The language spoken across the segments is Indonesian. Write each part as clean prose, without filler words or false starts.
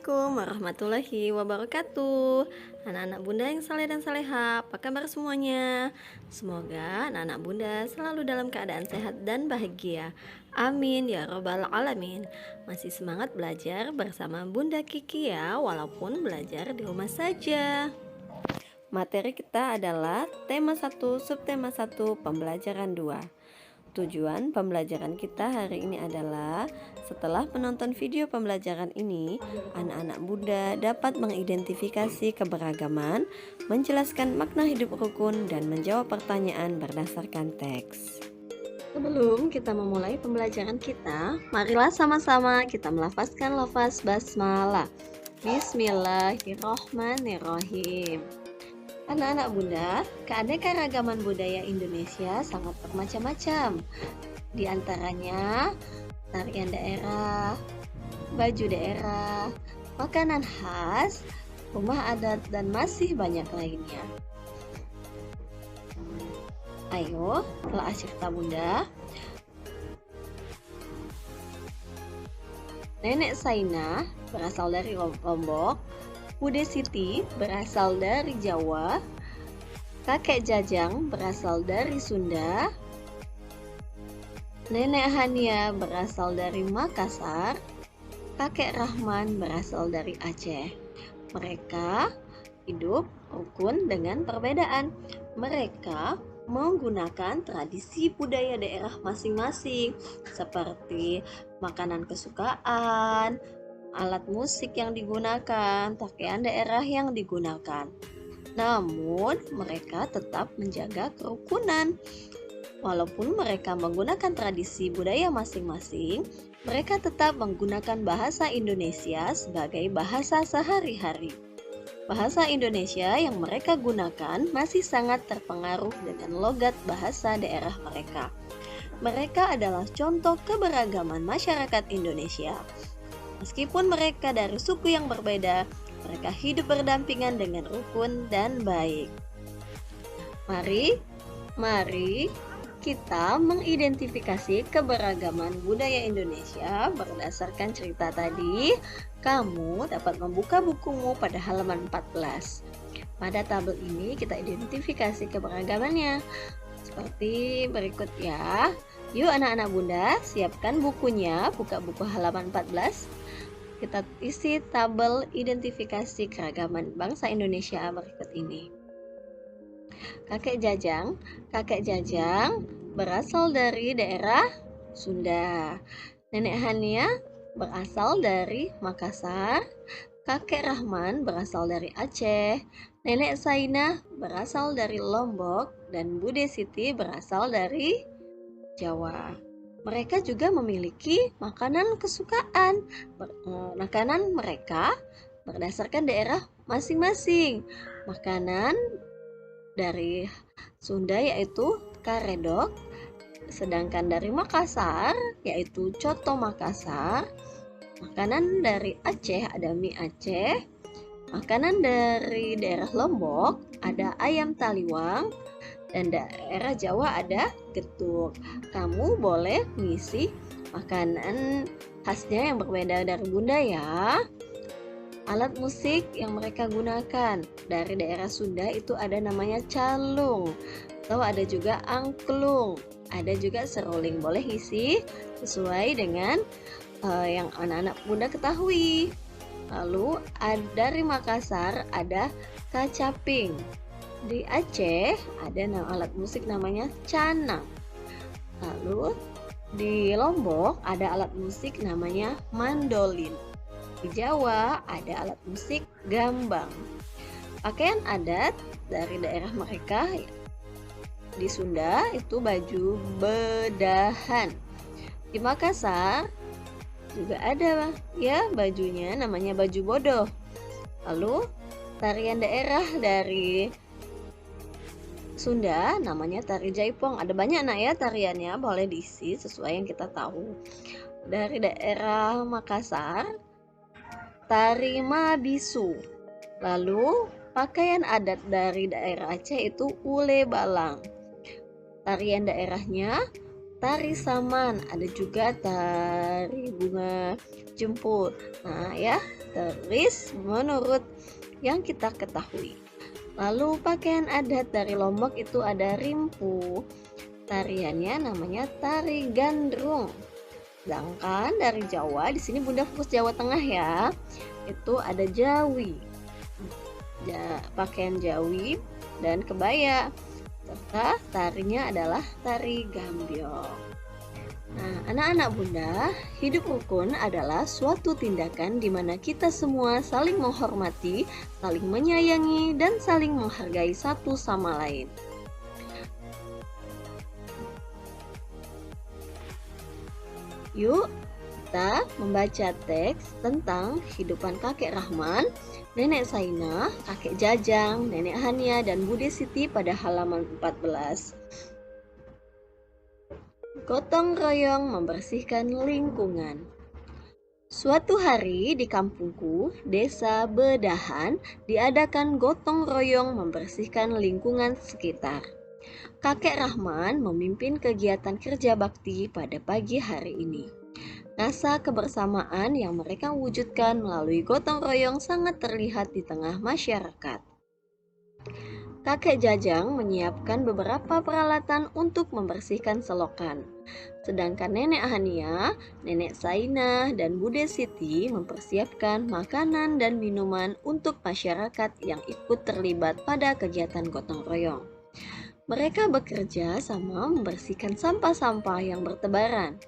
Assalamualaikum warahmatullahi wabarakatuh. Anak-anak bunda yang saleh dan saleha, apa kabar semuanya? Semoga anak-anak bunda selalu dalam keadaan sehat dan bahagia. Amin ya robbal alamin. Masih semangat belajar bersama Bunda Kiki ya, walaupun belajar di rumah saja. Materi kita adalah tema 1, subtema 1, pembelajaran 2. Tujuan pembelajaran kita hari ini adalah setelah menonton video pembelajaran ini, anak-anak Bunda dapat mengidentifikasi keberagaman, menjelaskan makna hidup rukun, dan menjawab pertanyaan berdasarkan teks. Sebelum kita memulai pembelajaran kita, marilah sama-sama kita melafazkan lafaz basmalah. Bismillahirrohmanirrohim. Anak-anak Bunda, keanekaragaman budaya Indonesia sangat bermacam-macam. Di antaranya tarian daerah, baju daerah, makanan khas, rumah adat, dan masih banyak lainnya. Ayo, telah cerita Bunda. Nenek Saina berasal dari Lombok, Bude Siti berasal dari Jawa, Kakek Jajang berasal dari Sunda, Nenek Hania berasal dari Makassar, Kakek Rahman berasal dari Aceh. Mereka hidup rukun dengan perbedaan. Mereka menggunakan tradisi budaya daerah masing-masing seperti makanan kesukaan, alat musik yang digunakan, pakaian daerah yang digunakan. Namun, mereka tetap menjaga kerukunan. Walaupun mereka menggunakan tradisi budaya masing-masing, mereka tetap menggunakan bahasa Indonesia sebagai bahasa sehari-hari. Bahasa Indonesia yang mereka gunakan masih sangat terpengaruh dengan logat bahasa daerah mereka. Mereka adalah contoh keberagaman masyarakat Indonesia. Meskipun mereka dari suku yang berbeda, mereka hidup berdampingan dengan rukun dan baik. Mari kita mengidentifikasi keberagaman budaya Indonesia berdasarkan cerita tadi. Kamu dapat membuka bukumu pada halaman 14. Pada tabel ini kita identifikasi keberagamannya seperti berikut ya. Yuk anak-anak Bunda, siapkan bukunya, buka buku halaman 14. Kita isi tabel identifikasi keragaman bangsa Indonesia berikut ini. Kakek Jajang berasal dari daerah Sunda. Nenek Hania berasal dari Makassar. Kakek Rahman berasal dari Aceh. Nenek Saina berasal dari Lombok. Dan Bude Siti berasal dari Jawa. Mereka juga memiliki makanan kesukaan. Makanan mereka berdasarkan daerah masing-masing. Makanan dari Sunda yaitu karedok, sedangkan dari Makassar yaitu coto Makassar. Makanan dari Aceh ada mie Aceh. Makanan dari daerah Lombok ada ayam taliwang. Dan daerah Jawa ada getuk. Kamu boleh mengisi makanan khasnya yang berbeda dari Bunda ya. Alat musik yang mereka gunakan dari daerah Sunda itu ada namanya calung, atau ada juga angklung, ada juga seruling. Boleh isi sesuai dengan yang anak-anak Bunda ketahui. Lalu dari Makassar ada kacaping. Di Aceh ada alat musik namanya canang. Lalu di Lombok ada alat musik namanya mandolin. Di Jawa ada alat musik gambang. Pakaian adat dari daerah mereka di Sunda itu baju bedahan. Di Makassar juga ada ya bajunya namanya baju bodoh. Lalu tarian daerah dari Sunda namanya tari jaipong. Ada banyak ya tariannya, boleh diisi sesuai yang kita tahu. Dari daerah Makassar, tari mabisu. Lalu pakaian adat dari daerah Aceh itu ule balang. Tarian daerahnya tari saman, ada juga tari bunga jemput. Nah ya, terus menurut yang kita ketahui. Lalu pakaian adat dari Lombok itu ada rimpu. Tariannya namanya tari gandrung. Sedangkan dari Jawa, di sini Bunda fokus Jawa Tengah ya. Itu ada jawi. Pakaian jawi dan kebaya. Serta tarinya adalah tari gambyong. Nah, anak-anak Bunda, hidup rukun adalah suatu tindakan di mana kita semua saling menghormati, saling menyayangi, dan saling menghargai satu sama lain. Yuk, kita membaca teks tentang kehidupan kakek Rahman, nenek Saina, kakek Jajang, nenek Hania, dan Bude Siti pada halaman 14. Gotong royong membersihkan lingkungan. Suatu hari di kampungku, desa Bedahan, diadakan gotong royong membersihkan lingkungan sekitar. Kakek Rahman memimpin kegiatan kerja bakti pada pagi hari ini. Rasa kebersamaan yang mereka wujudkan melalui gotong royong sangat terlihat di tengah masyarakat. Kakek Jajang menyiapkan beberapa peralatan untuk membersihkan selokan. Sedangkan Nenek Hania, Nenek Saina, dan Bude Siti mempersiapkan makanan dan minuman untuk masyarakat yang ikut terlibat pada kegiatan gotong royong. Mereka bekerja sama membersihkan sampah-sampah yang bertebaran.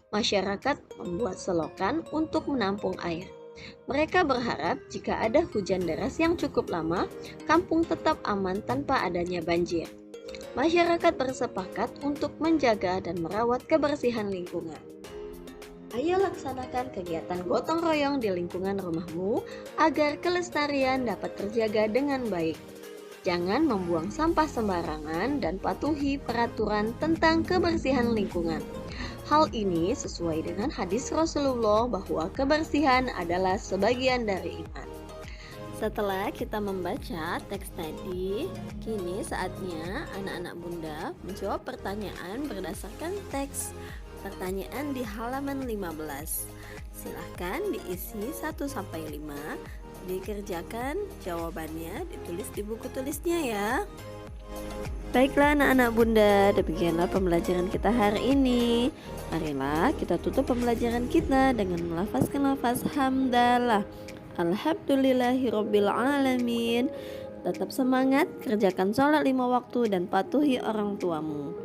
Masyarakat membuat selokan untuk menampung air. Mereka berharap jika ada hujan deras yang cukup lama, kampung tetap aman tanpa adanya banjir. Masyarakat bersepakat untuk menjaga dan merawat kebersihan lingkungan. Ayo laksanakan kegiatan gotong royong di lingkungan rumahmu agar kelestarian dapat terjaga dengan baik. Jangan membuang sampah sembarangan dan patuhi peraturan tentang kebersihan lingkungan. Hal ini sesuai dengan hadis Rasulullah bahwa kebersihan adalah sebagian dari iman. Setelah kita membaca teks tadi, kini saatnya anak-anak Bunda menjawab pertanyaan berdasarkan teks. Pertanyaan di halaman 15. Silahkan diisi 1-5, dikerjakan jawabannya, ditulis di buku tulisnya ya. Baiklah anak-anak Bunda, demikianlah pembelajaran kita hari ini. Marilah kita tutup pembelajaran kita dengan melafazkan lafaz hamdalah. Alhamdulillahirabbil alamin. Tetap semangat, kerjakan sholat 5 waktu dan patuhi orang tuamu.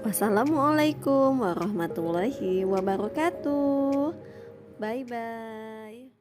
Wassalamualaikum warahmatullahi wabarakatuh. Bye bye.